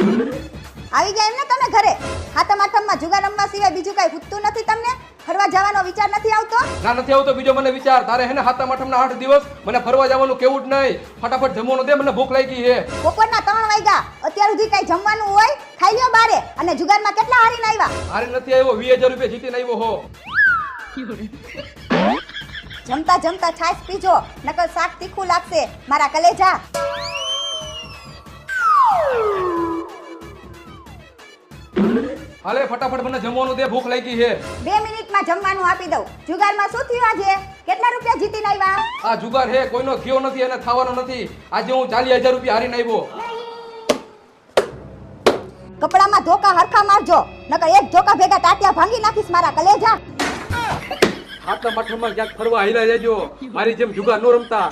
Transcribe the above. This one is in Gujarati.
આવી ગયા એમ ને તમે ઘરે? હાથમ આઠમમાં જુગાર રમવા સિવાય બીજું કઈ ખૂટતું નથી તમને? ફરવા જવાનો વિચાર નથી આવતો? ના નથી આવતો બીજો મને વિચાર. તારે હે ને હાથમ આઠમના 8 દિવસ મને ફરવા જવાનું કેવું જ નહીં. ફટાફટ જમવાનું દે, મને ભૂખ લાગી છે. બપોરના 3 વાગ્યા, અત્યાર સુધી કઈ જમવાનું હોય? ખાઈ લ્યો બારે. અને જુગારમાં કેટલા હારીને આવ્યા? હારે નથી આવ્યો, 20000 રૂપિયા જીતીને આવ્યો હો. જમતા જમતા છાશ પીજો, નકર શાક તીખું લાગશે મારા કલેજા. હાલે ફટાફટ મને જમવાનું દે, ભૂખ લાગી છે. 2 મિનિટમાં જમવાનું આપી દઉં. જુગારમાં શું થયું આજે? કેટલા રૂપિયા જીતીને આવ્યા? આ જુગાર હે, કોઈનો થયો નથી અને થવાનો નથી. આજે હું 40000 રૂપિયા હારીને આવ્યો. કપડામાં ધોકા હરખા મારજો, નકર એક ધોકા ભેગા ટાટિયા ભાંગી નાખીશ મારા કલેજા. હાથમ આઠમમાં ક્યાંક ફરવા હાલ્યા જજો, મારી જેમ જુગાર ન રમતા.